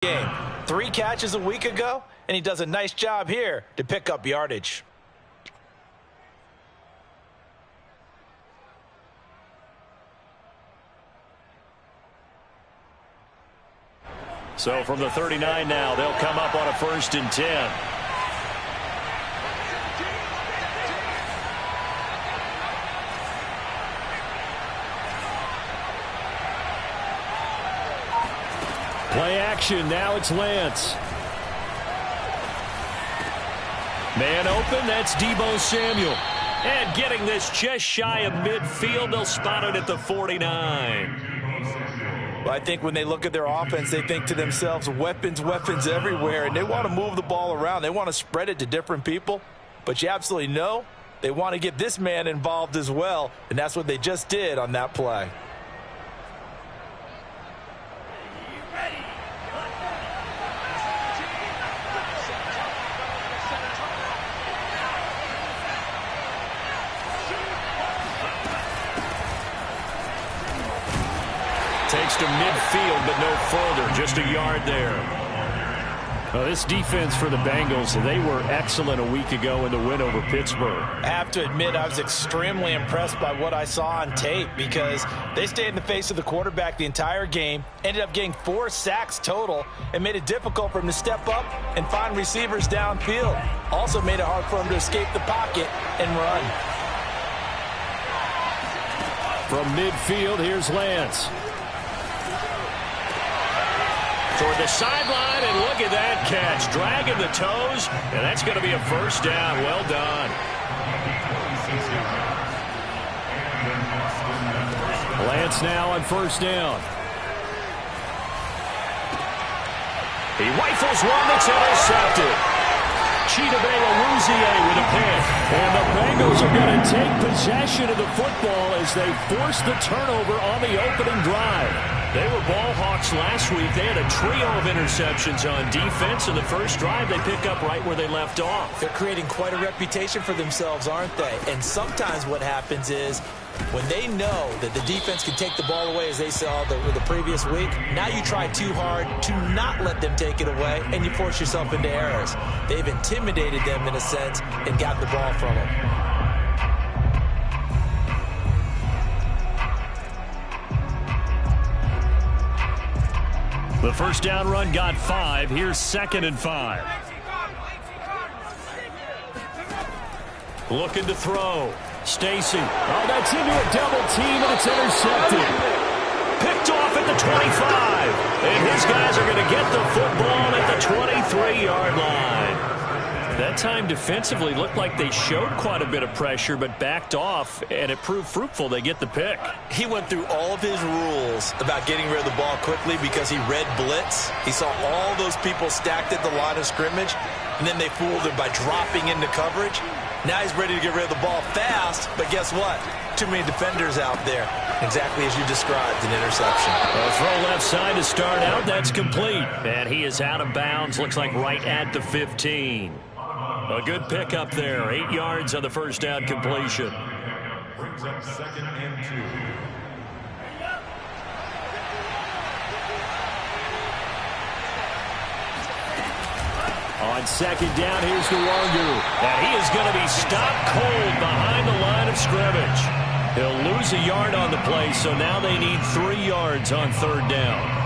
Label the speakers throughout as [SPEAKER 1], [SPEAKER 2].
[SPEAKER 1] Game. 3 catches a week ago, and he does a nice job here to pick up yardage.
[SPEAKER 2] So from the 39 now, they'll come up on a 1st and 10. Play action. Now it's Lance. Man open. That's Deebo Samuel. And getting this just shy of midfield, they'll spot it at the 49.
[SPEAKER 1] Well, I think when they look at their offense, they think to themselves, weapons, weapons everywhere, and they want to move the ball around. They want to spread it to different people, but you absolutely know they want to get this man involved as well, and that's what they just did on that play.
[SPEAKER 2] Takes to midfield, but no further. Just a yard there. Well, this defense for the Bengals, they were excellent a week ago in the win over Pittsburgh.
[SPEAKER 1] I have to admit, I was extremely impressed by what I saw on tape because they stayed in the face of the quarterback the entire game, ended up getting 4 sacks total, and made it difficult for him to step up and find receivers downfield. Also made it hard for him to escape the pocket and run.
[SPEAKER 2] From midfield, here's Lance. Toward the sideline, and look at that catch. Dragging the toes, and that's going to be a 1st down. Well done. Lance now on 1st down. He rifles one that's intercepted. Chidobe-Awuzie with a pick. And the Bengals are going to take possession of the football as they force the turnover on the opening drive. They were ball hawks last week. They had a trio of interceptions on defense. In the first drive, they pick up right where they left off.
[SPEAKER 1] They're creating quite a reputation for themselves, aren't they? And sometimes what happens is when they know that the defense can take the ball away, as they saw the previous week, now you try too hard to not let them take it away, and you force yourself into errors. They've intimidated them in a sense and got the ball from them.
[SPEAKER 2] The 1st down run got 5. Here's 2nd and 5. Looking to throw. Stacy. Oh, that's into a double team, and it's intercepted. Picked off at the 25. And his guys are going to get the football at the 23-yard line. That time defensively looked like they showed quite a bit of pressure, but backed off, and it proved fruitful. They get the pick.
[SPEAKER 1] He went through all of his rules about getting rid of the ball quickly because he read blitz. He saw all those people stacked at the line of scrimmage, and then they fooled him by dropping into coverage. Now he's ready to get rid of the ball fast, but guess what? Too many defenders out there. Exactly as you described, an interception.
[SPEAKER 2] A throw left side to start out. That's complete. And he is out of bounds. Looks like right at the 15. A good pickup there. 8 yards on the 1st down completion.
[SPEAKER 3] Brings up 2nd and 2.
[SPEAKER 2] On 2nd down, here's Nwangu. And he is going to be stopped cold behind the line of scrimmage. He'll lose a yard on the play, so now they need 3 yards on 3rd down.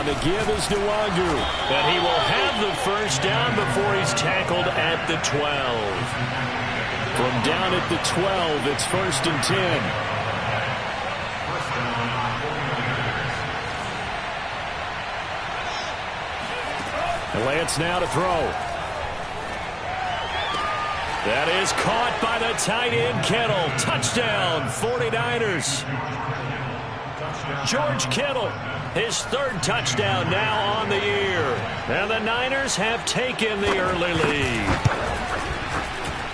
[SPEAKER 2] The give is Nwangu, and he will have the 1st down before he's tackled at the 12. From down at the 12, it's 1st and 10. And Lance now to throw. That is caught by the tight end Kittle. Touchdown, 49ers. George Kittle. His 3rd touchdown now on the year. And the Niners have taken the early lead.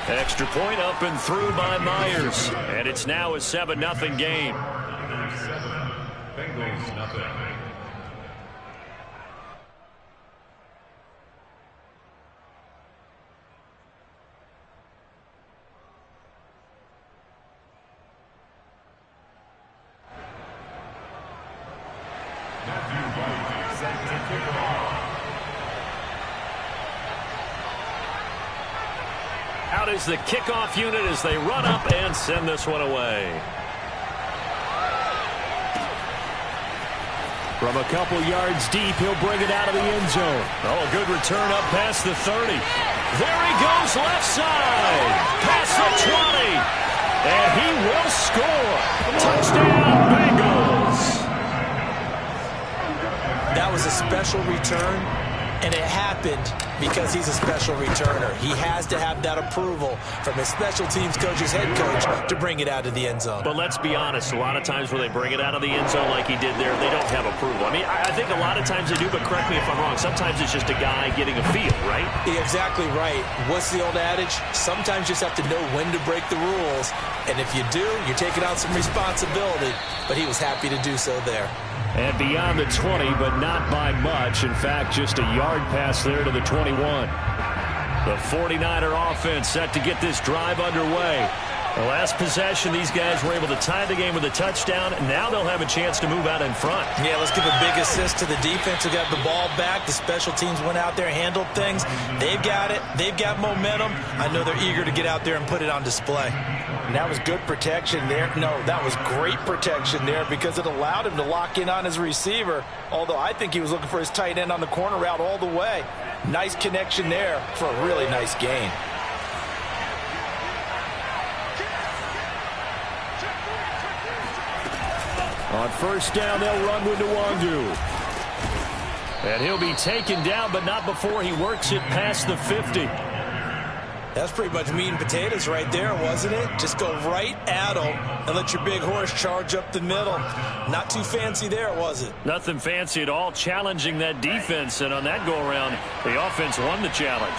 [SPEAKER 2] Extra point up and through by Myers. And it's now a 7-0 game.
[SPEAKER 3] Bengals nothing.
[SPEAKER 2] Out is the kickoff unit as they run up and send this one away. From a couple yards deep, he'll bring it out of the end zone. Oh, a good return up past the 30. There he goes left side. Past the 20. And he will score. Touchdown, Bengals.
[SPEAKER 1] That was a special return, and it happened because he's a special returner. He has to have that approval from his special teams coach's head coach to bring it out of the end zone.
[SPEAKER 2] But let's be honest, a lot of times where they bring it out of the end zone like he did there, they don't have approval. I mean, I think a lot of times they do, but correct me if I'm wrong. Sometimes it's just a guy getting a feel, right?
[SPEAKER 1] You're exactly right. What's the old adage? Sometimes you just have to know when to break the rules, and if you do, you're taking on some responsibility. But he was happy to do so there.
[SPEAKER 2] And beyond the 20, but not by much. In fact, just a yard pass there to the 21. The 49er offense set to get this drive underway. The last possession, these guys were able to tie the game with a touchdown. And now they'll have a chance to move out in front.
[SPEAKER 1] Yeah, let's give a big assist to the defense who got the ball back. The special teams went out there, handled things. They've got it. They've got momentum. I know they're eager to get out there and put it on display. And that was good protection there. No, that was great protection there because it allowed him to lock in on his receiver. Although I think he was looking for his tight end on the corner route all the way. Nice connection there for a really nice gain.
[SPEAKER 2] On first down, they'll run with Nwangu. And he'll be taken down, but not before he works it past the 50.
[SPEAKER 1] That's pretty much meat and potatoes right there, wasn't it? Just go right at him and let your big horse charge up the middle. Not too fancy there, was it?
[SPEAKER 2] Nothing fancy at all, challenging that defense. And on that go-around, the offense won the challenge.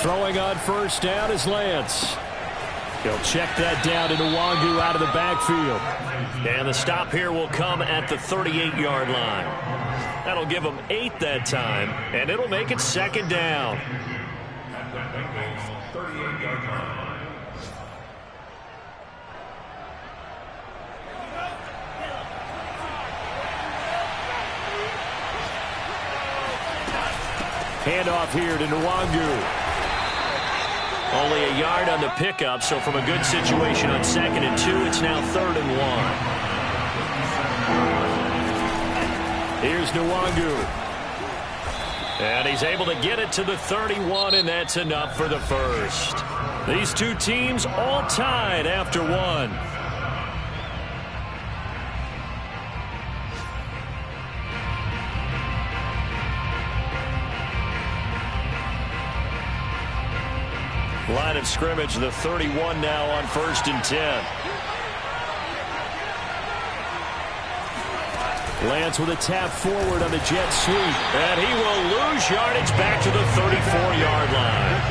[SPEAKER 2] Throwing on first down is Lance. He'll check that down to Nwangu out of the backfield. And the stop here will come at the 38-yard line. That'll give them 8 that time, and it'll make it second down.
[SPEAKER 3] At the Bengals 38-yard line.
[SPEAKER 2] Handoff here to Nwangu. Only a yard on the pickup, so from a good situation on 2nd and 2, it's now 3rd and 1. Here's Nwangu. And he's able to get it to the 31, and that's enough for the first. These two teams all tied after one. Line of scrimmage, the 31 now on 1st and 10. Lance with a tap forward on the jet sweep. And he will lose yardage back to the 34-yard line.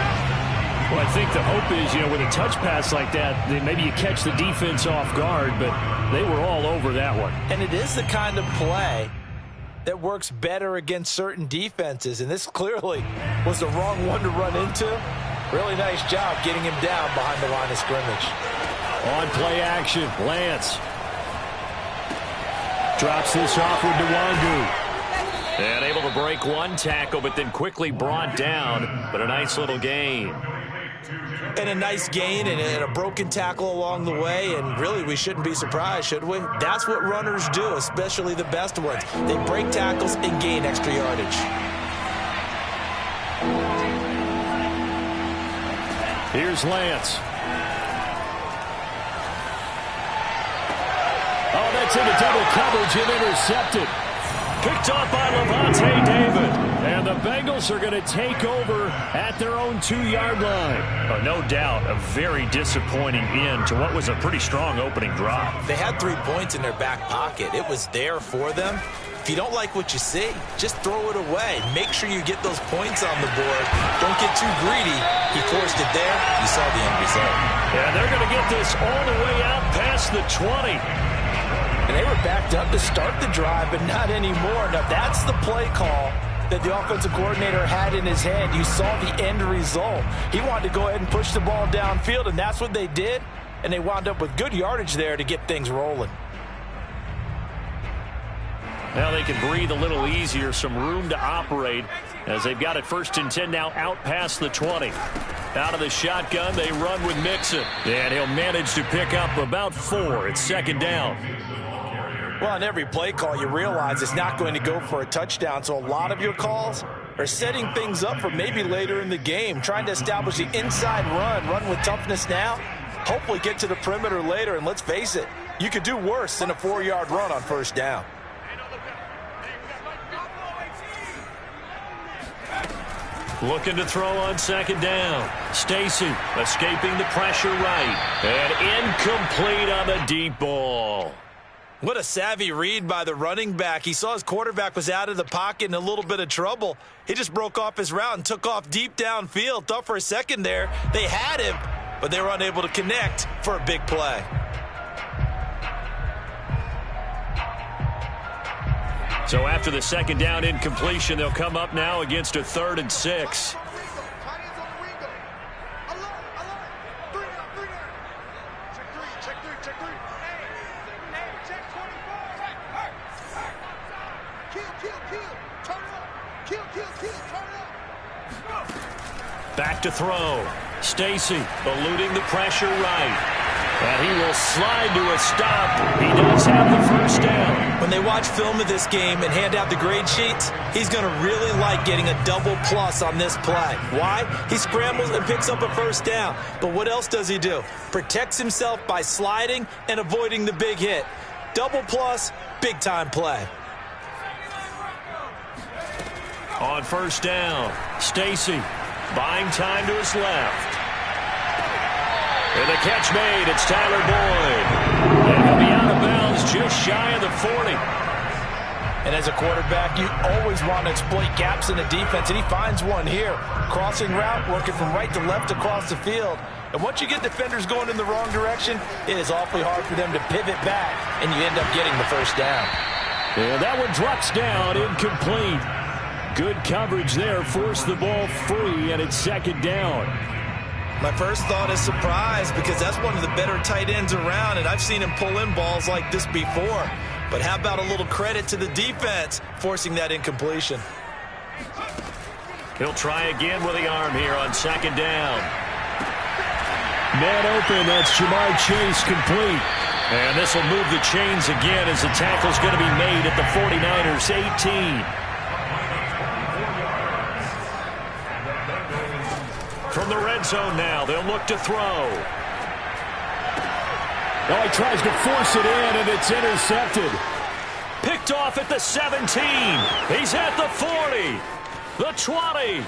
[SPEAKER 2] Well, I think the hope is, with a touch pass like that, maybe you catch the defense off guard, but they were all over that one.
[SPEAKER 1] And it is the kind of play that works better against certain defenses, and this clearly was the wrong one to run into. Really nice job getting him down behind the line of scrimmage.
[SPEAKER 2] On play action, Lance drops this off with Nwangu. And able to break one tackle, but then quickly brought down. But a nice little gain.
[SPEAKER 1] And a nice gain and a broken tackle along the way. And really, we shouldn't be surprised, should we? That's what runners do, especially the best ones. They break tackles and gain extra yardage.
[SPEAKER 2] Here's Lance. Oh, that's into double coverage and intercepted. Picked off by Levante David. And the Bengals are going to take over at their own 2-yard line. Oh, no doubt, a very disappointing end to what was a pretty strong opening drive.
[SPEAKER 1] They had 3 points in their back pocket. It was there for them. If you don't like what you see, just throw it away. Make sure you get those points on the board. Don't get too greedy. He forced it there. You saw the end result.
[SPEAKER 2] Yeah, they're going to get this all the way out past the 20.
[SPEAKER 1] And they were backed up to start the drive, but not anymore. Now, that's the play call that the offensive coordinator had in his head. You saw the end result. He wanted to go ahead and push the ball downfield, and that's what they did, and they wound up with good yardage there to get things rolling.
[SPEAKER 2] Now they can breathe a little easier, some room to operate as they've got it 1st and 10 now out past the 20. Out of the shotgun, they run with Mixon, and he'll manage to pick up about 4. It's 2nd down.
[SPEAKER 1] Well, on every play call, you realize it's not going to go for a touchdown, so a lot of your calls are setting things up for maybe later in the game, trying to establish the inside run with toughness now, hopefully get to the perimeter later, and let's face it, you could do worse than a 4-yard run on 1st down.
[SPEAKER 2] Looking to throw on 2nd down. Stacy escaping the pressure right. And incomplete on the deep ball.
[SPEAKER 1] What a savvy read by the running back. He saw his quarterback was out of the pocket in a little bit of trouble. He just broke off his route and took off deep downfield. Thought for a second there they had him, but they were unable to connect for a big play.
[SPEAKER 2] So after the 2nd down incompletion, they'll come up now against a 3rd and 6. Back to throw. Stacy eluding the pressure right. And he will slide to a stop. He does have the 1st down.
[SPEAKER 1] When they watch film of this game and hand out the grade sheets, he's going to really like getting a double plus on this play. Why? He scrambles and picks up a 1st down. But what else does he do? Protects himself by sliding and avoiding the big hit. Double plus, big time play.
[SPEAKER 2] On 1st down, Stacy buying time to his left. And the catch made. It's Tyler Boyd. And he'll be out of bounds just shy of the 40.
[SPEAKER 1] And as a quarterback, you always want to exploit gaps in the defense, and he finds one here. Crossing route, working from right to left across the field. And once you get defenders going in the wrong direction, it is awfully hard for them to pivot back, and you end up getting the 1st down.
[SPEAKER 2] And that one drops down, incomplete. Good coverage there, forced the ball free, and it's 2nd down.
[SPEAKER 1] My first thought is surprise, because that's one of the better tight ends around, and I've seen him pull in balls like this before. But how about a little credit to the defense forcing that incompletion?
[SPEAKER 2] He'll try again with the arm here on 2nd down. Man open, that's Jamar Chase complete. And this will move the chains again as the tackle's going to be made at the 49ers 18. From the red zone now, they'll look to throw.
[SPEAKER 4] Oh, he tries to force it in, and it's intercepted.
[SPEAKER 2] Picked off at the 17. He's at the 40. The 20.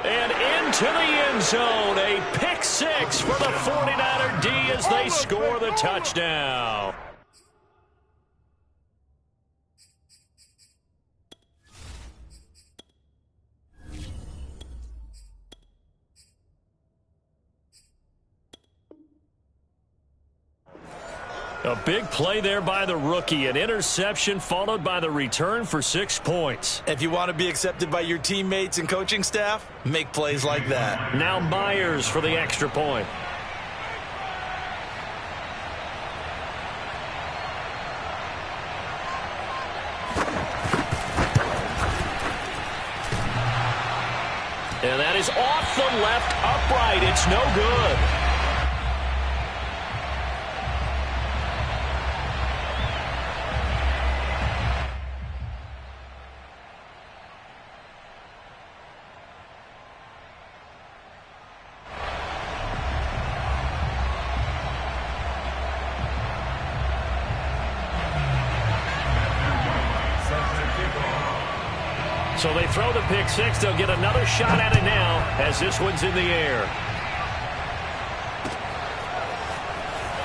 [SPEAKER 2] And into the end zone. A pick 6 for the 49er D as they score the touchdown. A big play there by the rookie. An interception followed by the return for 6 points.
[SPEAKER 1] If you want to be accepted by your teammates and coaching staff, make plays like that.
[SPEAKER 2] Now Myers for the extra point. And that is off the left upright. It's no good. So they throw the pick 6. They'll get another shot at it now as this one's in the air.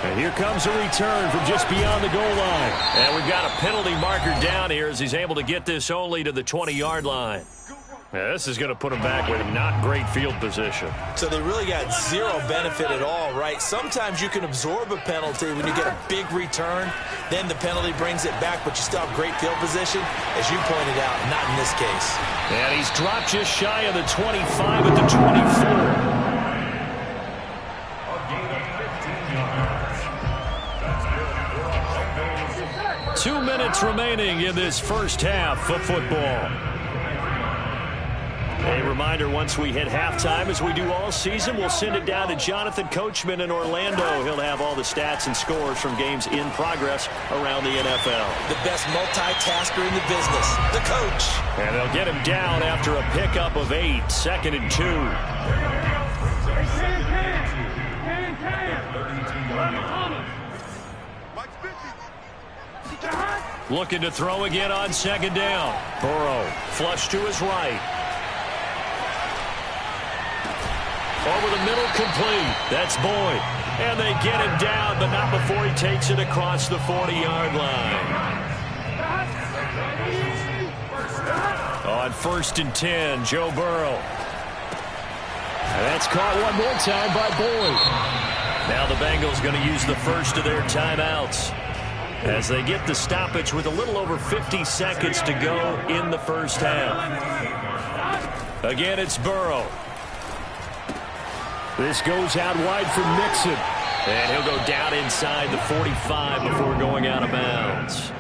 [SPEAKER 2] And here comes a return from just beyond the goal line. And we've got a penalty marker down here as he's able to get this only to the 20-yard line. Yeah, this is going to put them back with not great field position.
[SPEAKER 1] So they really got zero benefit at all, right? Sometimes you can absorb a penalty when you get a big return. Then the penalty brings it back, but you still have great field position. As you pointed out, not in this case.
[SPEAKER 2] And he's dropped just shy of the 25 at the 24. 2 minutes remaining in this first half of football. A reminder, once we hit halftime, as we do all season, we'll send it down to Jonathan Coachman in Orlando. He'll have all the stats and scores from games in progress around the NFL.
[SPEAKER 1] The best multitasker in the business, the coach.
[SPEAKER 2] And they'll get him down after a pickup of 8, 2nd and 2. Looking to throw again on 2nd down. Burrow flush to his right. Over the middle, complete. That's Boyd. And they get him down, but not before he takes it across the 40-yard line. On 1st and 10, Joe Burrow. And that's caught one more time by Boyd. Now the Bengals going to use the first of their timeouts as they get the stoppage with a little over 50 seconds to go in the first half. Again, it's Burrow. This goes out wide for Mixon. And he'll go down inside the 45 before going out of bounds.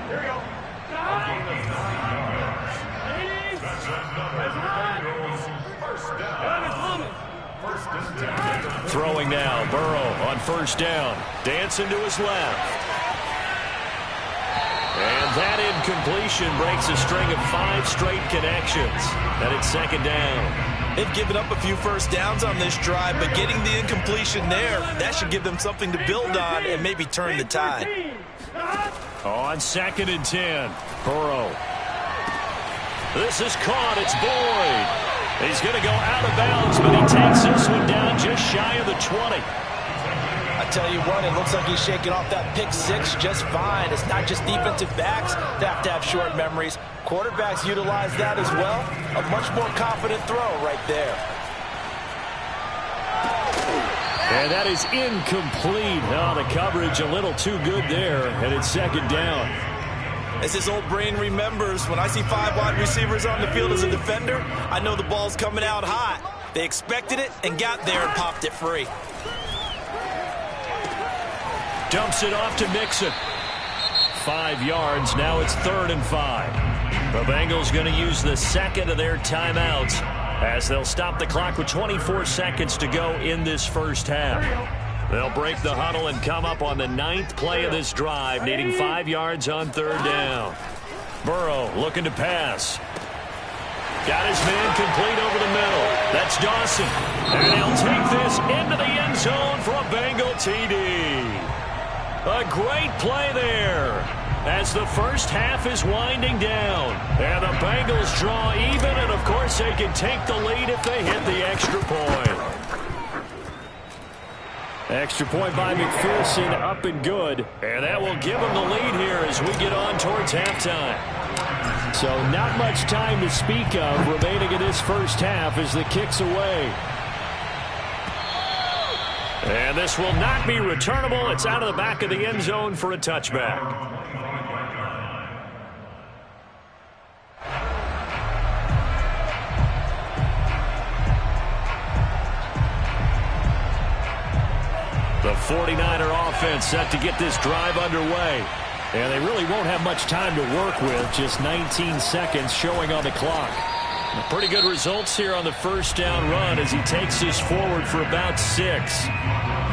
[SPEAKER 2] Throwing now, Burrow on 1st down. Dancing to his left. And that incompletion breaks a string of 5 straight connections. And it's 2nd down.
[SPEAKER 1] They've given up a few first downs on this drive, but getting the incompletion there, that should give them something to build on and maybe turn the tide.
[SPEAKER 2] On 2nd and 10, Burrow. This is caught. It's Boyd. He's going to go out of bounds, but he takes this one down just shy of the 20.
[SPEAKER 1] I tell you what, it looks like he's shaking off that pick 6 just fine. It's not just defensive backs that have to have short memories. Quarterbacks utilize that as well. A much more confident throw right there.
[SPEAKER 2] And that is incomplete. Oh, the coverage a little too good there, and it's 2nd down.
[SPEAKER 1] As his old brain remembers, when I see 5 wide receivers on the field as a defender, I know the ball's coming out hot. They expected it and got there and popped it free.
[SPEAKER 2] Dumps it off to Mixon. 5 yards. Now it's 3rd and 5. The Bengals going to use the 2nd of their timeouts as they'll stop the clock with 24 seconds to go in this first half. They'll break the huddle and come up on the 9th play of this drive, needing 5 yards on 3rd down. Burrow looking to pass. Got his man complete over the middle. That's Dawson. And he'll take this into the end zone for a Bengal TD. A great play there as the first half is winding down. And the Bengals draw even, and of course they can take the lead if they hit the extra point. Extra point by McPherson, up and good. And that will give them the lead here as we get on towards halftime. So not much time to speak of remaining in this first half as the kick's away. And this will not be returnable. It's out of the back of the end zone for a touchback. The 49er offense set to get this drive underway. And they really won't have much time to work with. Just 19 seconds showing on the clock. Pretty good results here on the first down run as he takes this forward for about 6.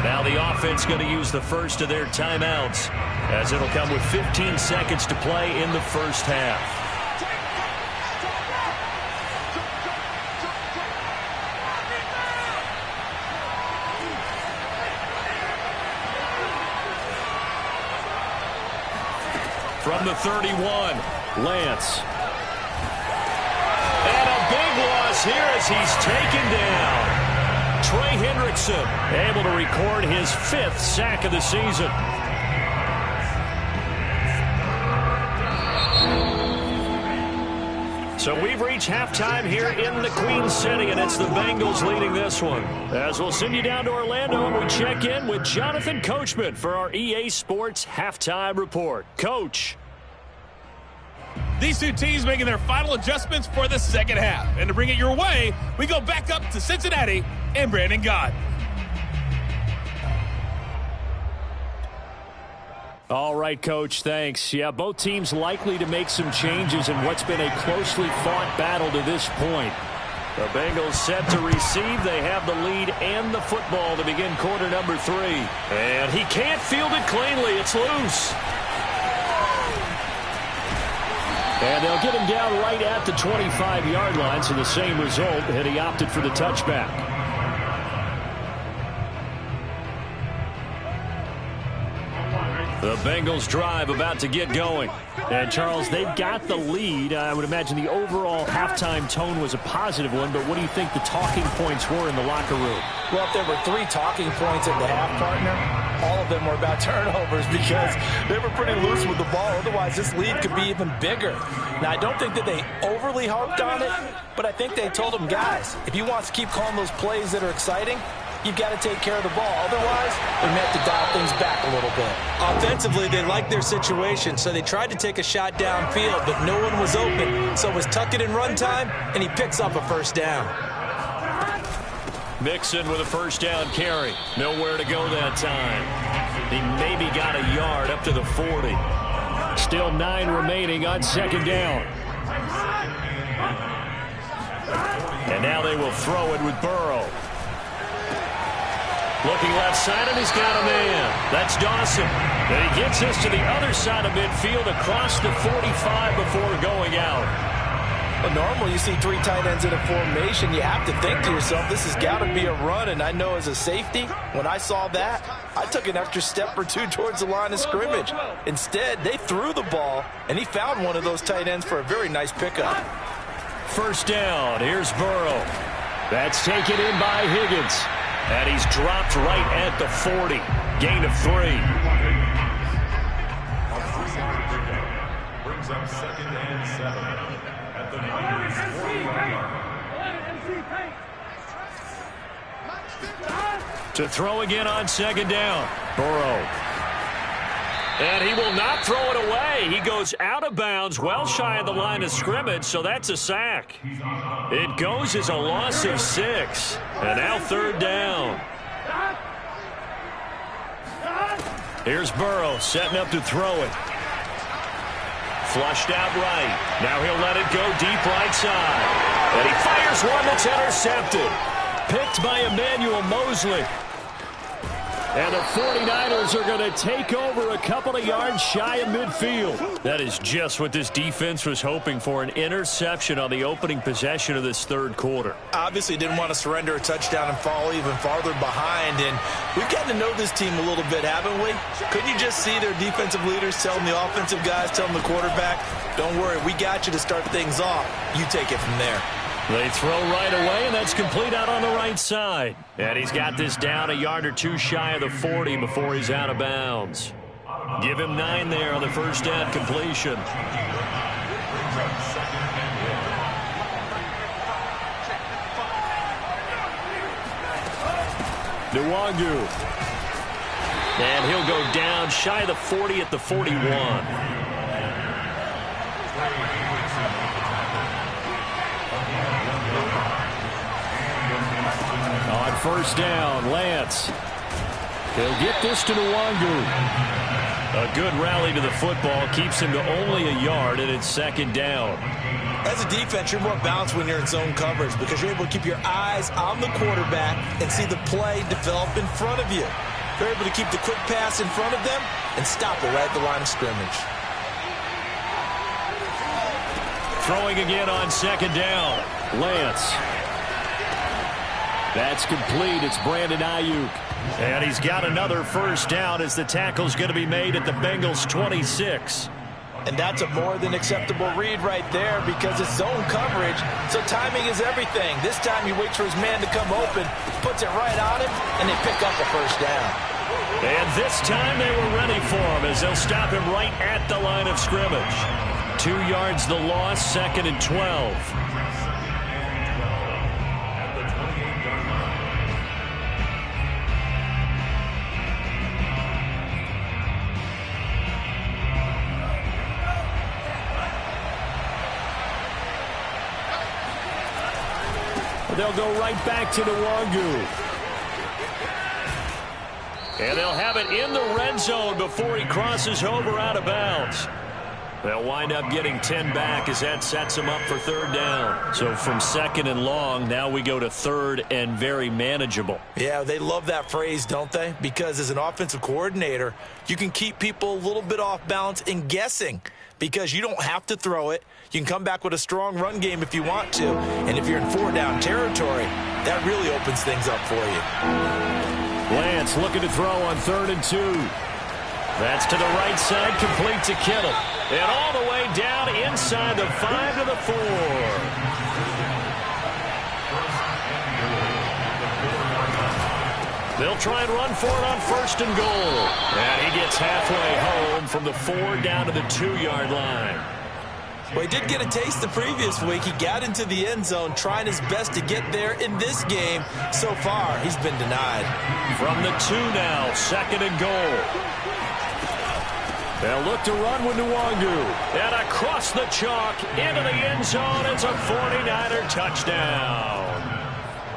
[SPEAKER 2] Now the offense going to use the first of their timeouts as it'll come with 15 seconds to play in the first half. From the 31, Lance. And a big loss here as he's taken down. Trey Hendrickson able to record his 5th sack of the season. So we've reached halftime here in the Queen City, and it's the Bengals leading this one. As we'll send you down to Orlando, and we check in with Jonathan Coachman for our EA Sports Halftime Report. Coach.
[SPEAKER 5] These two teams making their final adjustments for the second half. And to bring it your way, we go back up to Cincinnati and Brandon Gott.
[SPEAKER 2] All right, Coach, thanks. Yeah, both teams likely to make some changes in what's been a closely fought battle to this point. The Bengals set to receive. They have the lead and the football to begin quarter number 3. And he can't field it cleanly. It's loose. And they'll get him down right at the 25-yard line, so the same result, and he opted for the touchback. The Bengals drive about to get going. And, Charles, they've got the lead. I would imagine the overall halftime tone was a positive one, but what do you think the talking points were in the locker room?
[SPEAKER 1] Well, if there were 3 talking points at the half, partner, all of them were about turnovers because they were pretty loose with the ball. Otherwise, this lead could be even bigger. Now, I don't think that they overly harped on it, but I think they told them, guys, if you want to keep calling those plays that are exciting, you've got to take care of the ball. Otherwise, we may have to dial things back a little bit. Offensively, they liked their situation, so they tried to take a shot downfield, but no one was open. So it was tuck it in run time, and he picks up a first down.
[SPEAKER 2] Mixon with a first down carry. Nowhere to go that time. He maybe got a yard up to the 40. Still 9 remaining on second down. And now they will throw it with Burrow. Looking left side, and he's got a man. That's Dawson. And he gets this to the other side of midfield across the 45 before going out.
[SPEAKER 1] Well, normally you see 3 tight ends in a formation. You have to think to yourself, this has got to be a run. And I know as a safety, when I saw that, I took an extra step or 2 towards the line of scrimmage. Instead, they threw the ball, and he found one of those tight ends for a very nice pickup.
[SPEAKER 2] First down. Here's Burrow. That's taken in by Higgins. And he's dropped right at the 40. Gain of 3.
[SPEAKER 3] Brings up 2nd and 7 at the Bengals 40-yard line.
[SPEAKER 2] To throw again on second down. Burrow. And he will not throw it away. He goes out of bounds, well shy of the line of scrimmage, so that's a sack. It goes as a loss of 6. And now third down. Here's Burrow setting up to throw it. Flushed out right. Now he'll let it go deep right side. And he fires one that's intercepted. Picked by Emmanuel Mosley. And the 49ers are going to take over a couple of yards shy of midfield. That is just what this defense was hoping for, an interception on the opening possession of this third quarter.
[SPEAKER 1] Obviously didn't want to surrender a touchdown and fall even farther behind. And we've gotten to know this team a little bit, haven't we? Couldn't you just see their defensive leaders telling the offensive guys, telling the quarterback, don't worry, we got you to start things off. You take it from there.
[SPEAKER 2] They throw right away, and that's complete out on the right side. And he's got this down a yard or 2 shy of the 40 before he's out of bounds. Give him 9 there on the first down completion. Nwangu. And he'll go down shy of the 40 at the 41. On first down, Lance. He'll get this to Nwangu. A good rally to the football keeps him to only a yard, and it's second down.
[SPEAKER 1] As a defense, you're more balanced when you're in zone coverage because you're able to keep your eyes on the quarterback and see the play develop in front of you. You're able to keep the quick pass in front of them and stop it right at the line of scrimmage.
[SPEAKER 2] Throwing again on second down. Lance. That's complete. It's Brandon Ayuk. And he's got another first down as the tackle's going to be made at the Bengals 26.
[SPEAKER 1] And that's a more than acceptable read right there because it's zone coverage, so timing is everything. This time he waits for his man to come open, puts it right on him, and they pick up a first down.
[SPEAKER 2] And this time they were ready for him as they'll stop him right at the line of scrimmage. 2 yards the loss, 2nd and 12. They'll go right back to Nwangu. And they'll have it in the red zone before he crosses over out of bounds. They'll wind up getting 10 back as that sets them up for 3rd down. So from 2nd and long, now we go to 3rd and very manageable.
[SPEAKER 1] Yeah, they love that phrase, don't they? Because as an offensive coordinator, you can keep people a little bit off balance and guessing because you don't have to throw it. You can come back with a strong run game if you want to. And if you're in 4-down territory, that really opens things up for you.
[SPEAKER 2] Lance looking to throw on 3rd and 2. That's to the right side, complete to Kittle. And all the way down inside the 5 to the 4. They'll try and run for it on 1st and goal. And he gets halfway home from the 4 down to the 2-yard line.
[SPEAKER 1] Well, he did get a taste the previous week. He got into the end zone, trying his best to get there in this game. So far, he's been denied.
[SPEAKER 2] From the 2 now, 2nd and goal. They'll look to run with Nwangu. And across the chalk into the end zone. It's a 49er touchdown.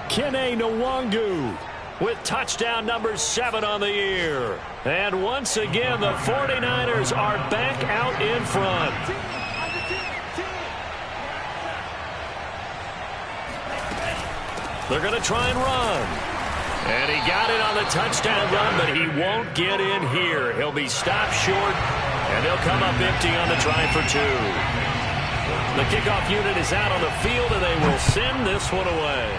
[SPEAKER 2] Kene Nwangu with touchdown number 7 on the year. And once again, the 49ers are back out in front. They're going to try and run. And he got it on the touchdown run, but he won't get in here. He'll be stopped short, and they'll come up empty on the try for 2. The kickoff unit is out on the field, and they will send this one away.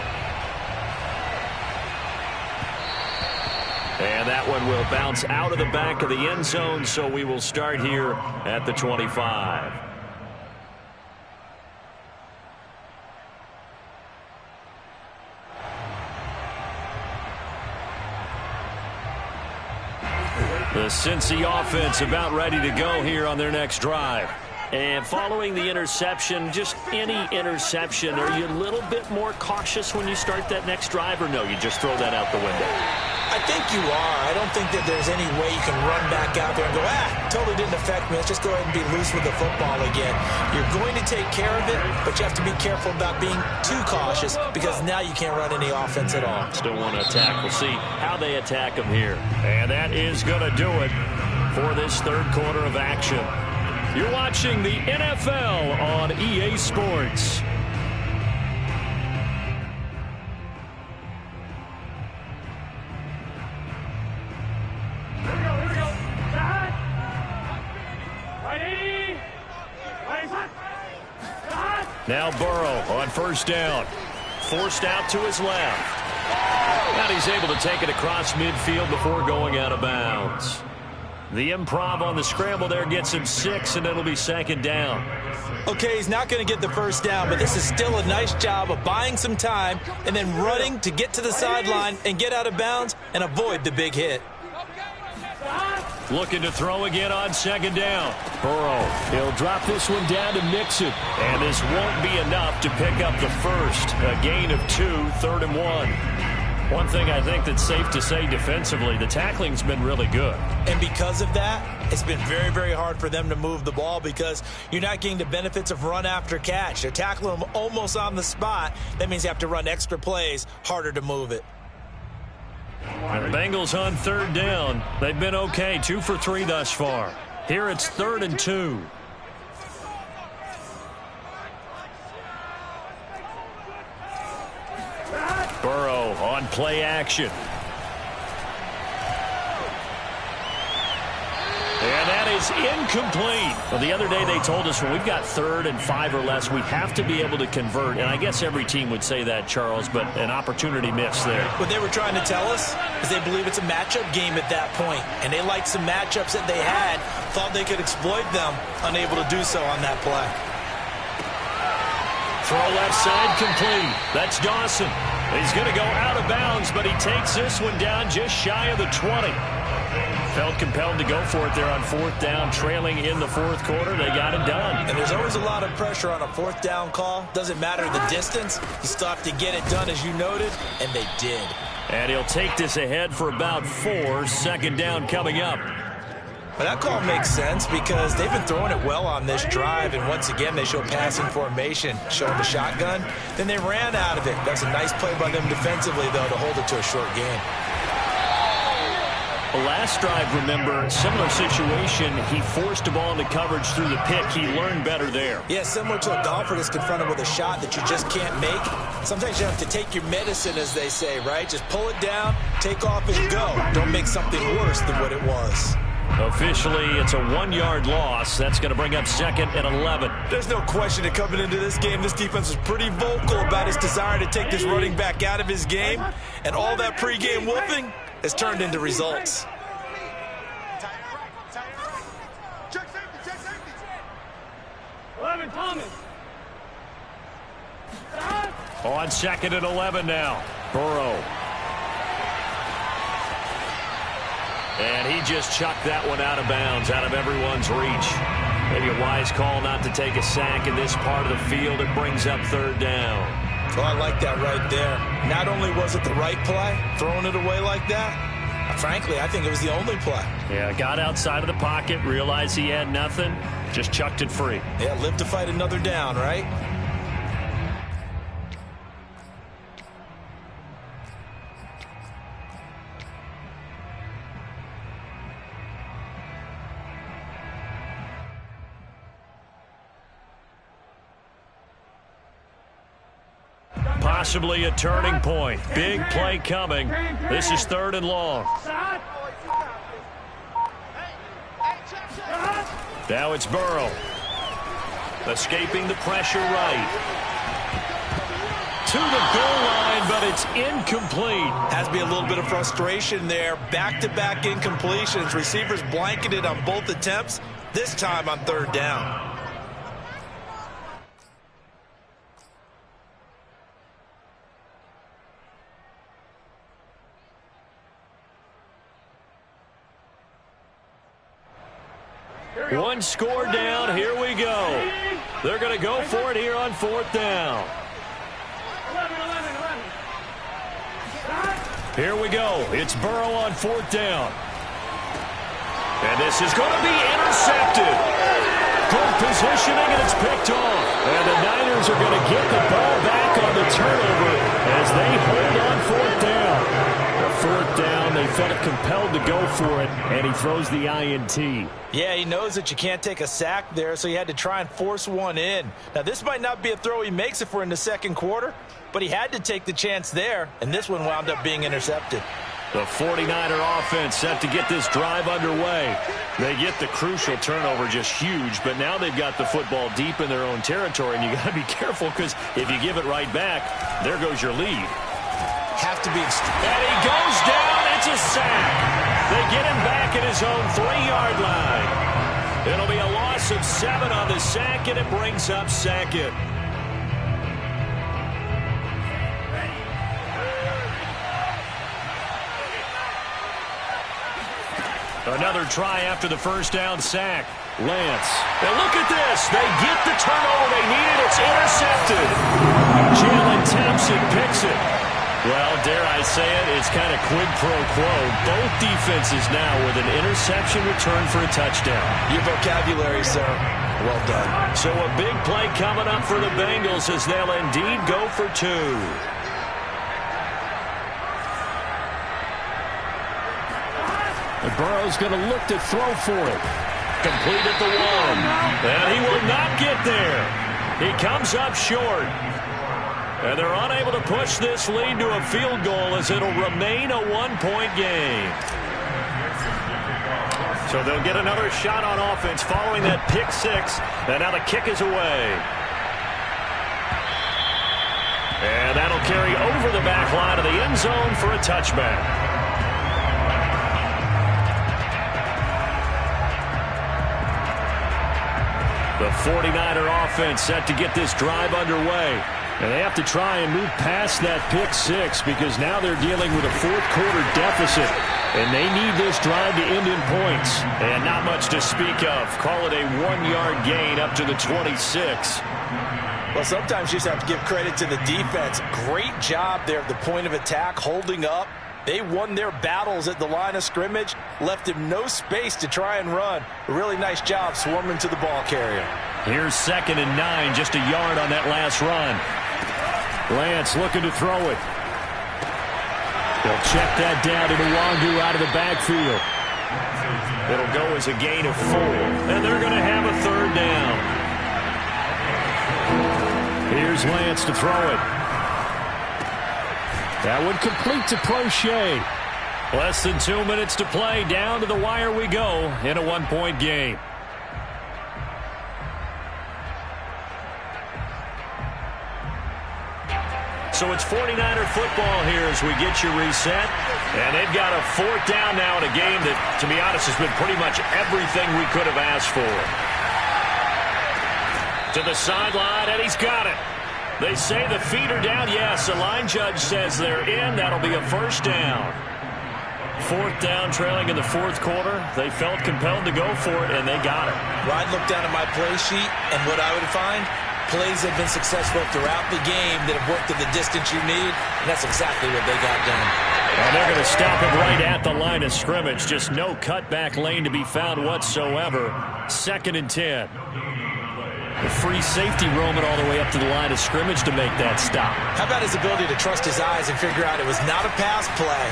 [SPEAKER 2] And that one will bounce out of the back of the end zone, so we will start here at the 25. The Cincy offense about ready to go here on their next drive. And following the interception, just any interception, are you a little bit more cautious when you start that next drive, or no, you just throw that out the window?
[SPEAKER 1] I think you are. I don't think that there's any way you can run back out there and go, totally didn't affect me. Let's just go ahead and be loose with the football again. You're going to take care of it, but you have to be careful about being too cautious because now you can't run any offense at all.
[SPEAKER 2] Still want to attack. We'll see how they attack them here. And that is going to do it for this 3rd quarter of action. You're watching the NFL on EA Sports. Now Burrow on 1st down. Forced out to his left. And he's able to take it across midfield before going out of bounds. The improv on the scramble there gets him 6, and it'll be 2nd down.
[SPEAKER 1] Okay, he's not going to get the 1st down, but this is still a nice job of buying some time and then running to get to the sideline and get out of bounds and avoid the big hit.
[SPEAKER 2] Looking to throw again on 2nd down. Burrow, he'll drop this one down to Mixon. And this won't be enough to pick up the 1st. A gain of 2, 3rd and 1. One thing I think that's safe to say defensively, the tackling's been really good.
[SPEAKER 1] And because of that, it's been very, very hard for them to move the ball because you're not getting the benefits of run after catch. They're tackling them almost on the spot. That means you have to run extra plays, harder to move it.
[SPEAKER 2] The Bengals on 3rd down. They've been okay, 2 for 3 thus far. Here it's 3rd and 2. Burrow on play action. And that is incomplete. Well, the other day they told us when we've got 3rd and 5 or less, we have to be able to convert. And I guess every team would say that, Charles, but an opportunity missed there.
[SPEAKER 1] What they were trying to tell us is they believe it's a matchup game at that point. And they liked some matchups that they had, thought they could exploit them, unable to do so on that play.
[SPEAKER 2] Throw left side complete. That's Dawson. He's going to go out of bounds, but he takes this one down just shy of the 20. Felt compelled to go for it there on fourth down, trailing in the fourth quarter. They got it done.
[SPEAKER 1] And there's always a lot of pressure on a fourth down call. Doesn't matter the distance. You still have to get it done, as you noted, and they did.
[SPEAKER 2] And he'll take this ahead for about 4. Second down coming up.
[SPEAKER 1] But that call makes sense because they've been throwing it well on this drive, and once again they show passing formation, showing the shotgun. Then they ran out of it. That's a nice play by them defensively, though, to hold it to a short game.
[SPEAKER 2] The last drive, remember, similar situation. He forced a ball into coverage through the pick. He learned better there.
[SPEAKER 1] Yeah, similar to a golfer that's confronted with a shot that you just can't make. Sometimes you have to take your medicine, as they say, right? Just pull it down, take off, and go. Don't make something worse than what it was.
[SPEAKER 2] Officially, it's a 1-yard loss. That's going to bring up second and 11.
[SPEAKER 1] There's no question that coming into this game, this defense was pretty vocal about his desire to take this running back out of his game. And all that pregame whooping has turned into results.
[SPEAKER 2] On second and 11 now. Burrow. And he just chucked that one out of bounds, out of everyone's reach. Maybe a wise call not to take a sack in this part of the field. It brings up third down.
[SPEAKER 1] Oh, I like that right there. Not only was it the right play, throwing it away like that, frankly, I think it was the only play.
[SPEAKER 2] Yeah, got outside of the pocket, realized he had nothing, just chucked it free.
[SPEAKER 1] Yeah, live to fight another down, right?
[SPEAKER 2] Possibly a turning point. Big play coming. This is third and long. Now it's Burrow. Escaping the pressure right. To the goal line, but it's incomplete.
[SPEAKER 1] Has to be a little bit of frustration there. Back-to-back incompletions. Receivers blanketed on both attempts, this time on third down.
[SPEAKER 2] One score down. Here we go. They're going to go for it here on fourth down. Here we go. It's Burrow on fourth down. And this is going to be intercepted. Good positioning, and it's picked off. And the Niners are going to get the ball back on the turnover as they hold on fourth down. The fourth down, they felt compelled to go for it, and he throws the INT.
[SPEAKER 1] Yeah, he knows that you can't take a sack there, so he had to try and force one in. Now, this might not be a throw he makes if we're in the second quarter, but he had to take the chance there, and this one wound up being intercepted.
[SPEAKER 2] The 49er offense set to get this drive underway. They get the crucial turnover, just huge, but now they've got the football deep in their own territory, and you got to be careful because if you give it right back, there goes your lead.
[SPEAKER 1] Have to be extreme.
[SPEAKER 2] And he goes down. It's a sack. They get him back at his own 3-yard line. It'll be a loss of 7 on the sack, and it brings up second. Another try after the first down sack. Lance. And look at this. They get the turnover they needed. It's intercepted. Jalen Thompson picks it. Well, dare I say it, it's kind of quid pro quo. Both defenses now with an interception return for a touchdown.
[SPEAKER 1] Your vocabulary, sir. Well done.
[SPEAKER 2] So a big play coming up for the Bengals as they'll indeed go for 2.
[SPEAKER 4] And Burrow's going to look to throw for it.
[SPEAKER 2] Complete at the 1. And he will not get there. He comes up short. And they're unable to push this lead to a field goal as it'll remain a 1-point game. So they'll get another shot on offense following that pick 6. And now the kick is away. And that'll carry over the back line of the end zone for a touchback. The 49er offense set to get this drive underway. And they have to try and move past that pick six because now they're dealing with a fourth-quarter deficit. And they need this drive to end in points.
[SPEAKER 4] And not much to speak of. Call it a 1-yard gain up to the 26.
[SPEAKER 1] Well, sometimes you just have to give credit to the defense. Great job there at the point of attack, holding up. They won their battles at the line of scrimmage, left him no space to try and run. A really nice job swarming to the ball carrier.
[SPEAKER 2] Here's 2nd and 9, just a yard on that last run. Lance looking to throw it. They'll check that down to Nwangu out of the backfield.
[SPEAKER 4] It'll go as a gain of 4.
[SPEAKER 2] And they're going to have a 3rd down. Here's Lance to throw it. That would complete to Prochet. Less than 2 minutes to play. Down to the wire we go in a 1-point game.
[SPEAKER 4] So it's 49er football here as we get you reset. And they've got a 4th down now in a game that, to be honest, has been pretty much everything we could have asked for. To the sideline, and he's got it. They say the feet are down. Yes, the line judge says they're in. That'll be a 1st down. 4th down, trailing in the 4th quarter. They felt compelled to go for it, and they got it.
[SPEAKER 1] Well, I'd look down at my play sheet, and what I would find, plays have been successful throughout the game that have worked at the distance you need, and that's exactly what they got done.
[SPEAKER 2] And they're going to stop it right at the line of scrimmage. Just no cutback lane to be found whatsoever. 2nd and 10. The free safety roaming all the way up to the line of scrimmage to make that stop.
[SPEAKER 1] How about his ability to trust his eyes and figure out it was not a pass play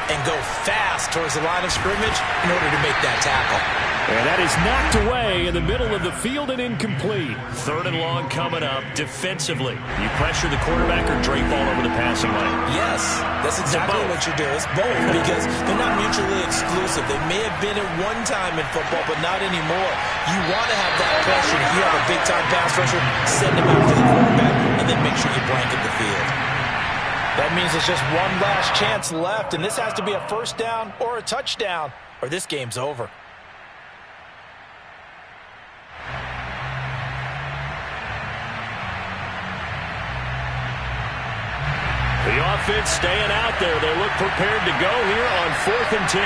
[SPEAKER 1] and go fast towards the line of scrimmage in order to make that tackle.
[SPEAKER 2] And that is knocked away in the middle of the field and incomplete.
[SPEAKER 4] 3rd and long coming up defensively. You pressure the quarterback or drape all over the passing lane?
[SPEAKER 1] Yes, that's exactly what you do. It's both because they're not mutually exclusive. They may have been at one time in football, but not anymore. You want to have that pressure. If you have a big-time pass rusher, send him out to the quarterback and then make sure you blanket the field. That means it's just one last chance left, and this has to be a 1st down or a touchdown, or this game's over.
[SPEAKER 2] The offense staying out there. They look prepared to go here on 4th and 10.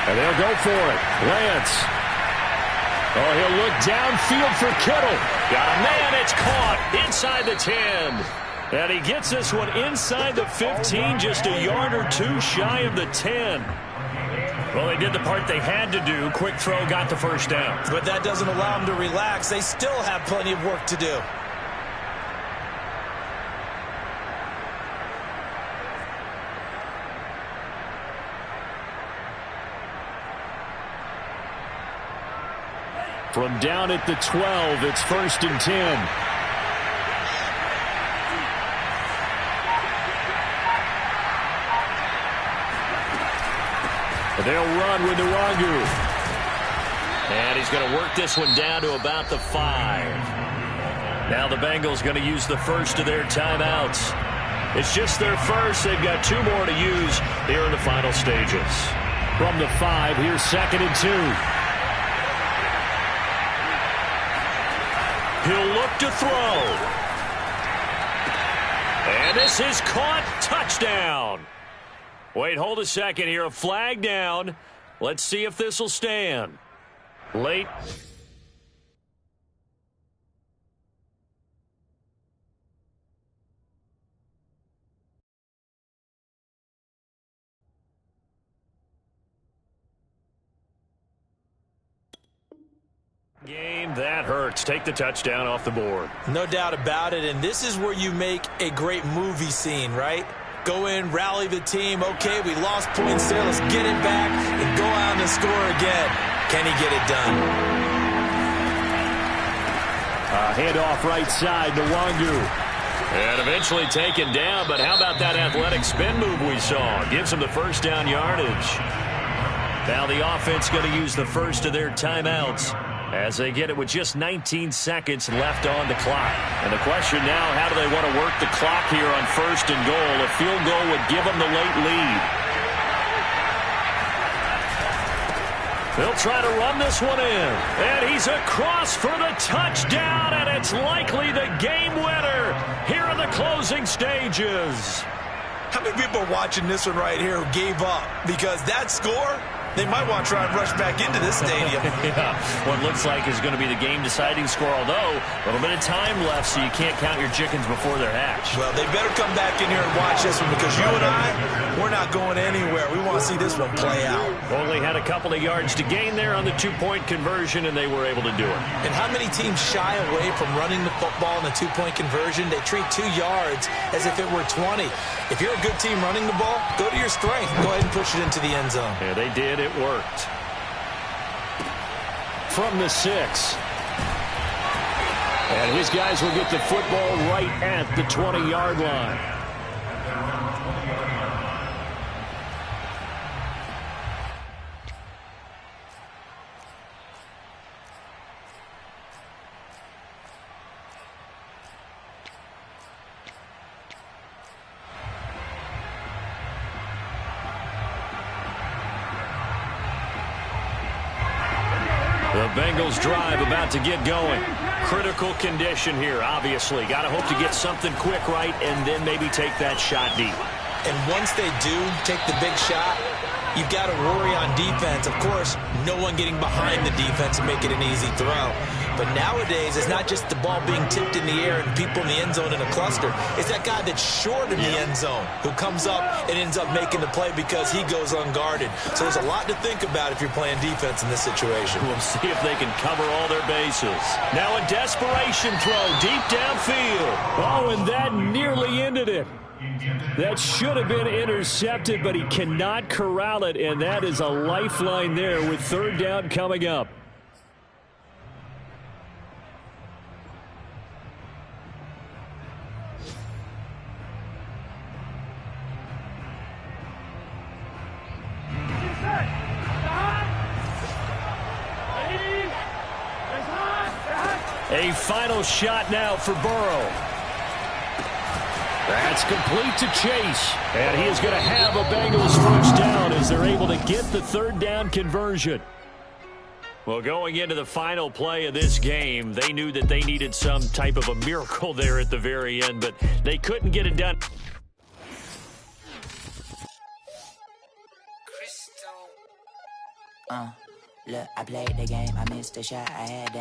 [SPEAKER 2] And they'll go for it. Lance. Oh, he'll look downfield for Kittle.
[SPEAKER 4] Got a man. It's caught inside the 10.
[SPEAKER 2] And he gets this one inside the 15, just a yard or 2 shy of the 10.
[SPEAKER 4] Well, they did the part they had to do. Quick throw, got the 1st down.
[SPEAKER 1] But that doesn't allow them to relax. They still have plenty of work to do.
[SPEAKER 2] From down at the 12, it's 1st and 10. They'll run with Nwangu.
[SPEAKER 4] And he's going to work this one down to about the 5.
[SPEAKER 2] Now the Bengals going to use the first of their timeouts. It's just their first. They've got 2 more to use here in the final stages. From the 5, here's 2nd and 2.
[SPEAKER 4] He'll look to throw. And this is caught. Touchdown.
[SPEAKER 2] Wait, hold a second here. A flag down. Let's see if this will stand. Late.
[SPEAKER 4] Game, that hurts. Take the touchdown off the board.
[SPEAKER 1] No doubt about it, and this is where you make a great movie scene, right? Go in, rally the team. Okay, we lost points there. Let's get it back and go out and score again. Can he get it done?
[SPEAKER 2] Handoff right side to Nwangu.
[SPEAKER 4] And eventually taken down, but how about that athletic spin move we saw? Gives him the 1st down yardage.
[SPEAKER 2] Now the offense going to use the first of their timeouts as they get it with just 19 seconds left on the clock.
[SPEAKER 4] And the question now, how do they want to work the clock here on 1st and goal? A field goal would give them the late lead. They'll try to run this one in. And he's across for the touchdown, and it's likely the game winner here in the closing stages.
[SPEAKER 1] How many people are watching this one right here who gave up? Because that score, they might want to try and rush back into this stadium.
[SPEAKER 4] Yeah, what looks like is going to be the game-deciding score, although a little bit of time left, so you can't count your chickens before they're hatched.
[SPEAKER 1] Well, they better come back in here and watch this one, because you and I, we're not going anywhere. We want to see this one play out.
[SPEAKER 4] Only had a couple of yards to gain there on the two-point conversion, and they were able to do it.
[SPEAKER 1] And how many teams shy away from running the football in the two-point conversion? They treat 2 yards as if it were 20. If you're a good team running the ball, go to your strength. Go ahead and push it into the end zone.
[SPEAKER 4] Yeah, they did. It worked. From the 6. And his guys will get the football right at the 20-yard line. The Bengals drive about to get going. Critical condition here, obviously. Got to hope to get something quick right and then maybe take that shot deep.
[SPEAKER 1] And once they do take the big shot, you've got to worry on defense. Of course, no one getting behind the defense and make it an easy throw. But nowadays, it's not just the ball being tipped in the air and people in the end zone in a cluster. It's that guy that's short in the end zone who comes up and ends up making the play because he goes unguarded. So there's a lot to think about if you're playing defense in this situation.
[SPEAKER 4] We'll see if they can cover all their bases. Now a desperation throw deep downfield. Oh, and that nearly ended it. That should have been intercepted, but he cannot corral it, and that is a lifeline there with third down coming up. A final shot now for Burrow. That's complete to Chase. And he is going to have a Bengals first down as they're able to get the third down conversion. Well, going into the final play of this game, they knew that they needed some type of a miracle there at the very end, but they couldn't get it done.
[SPEAKER 6] Look, I played the game, I missed the shot, I had that.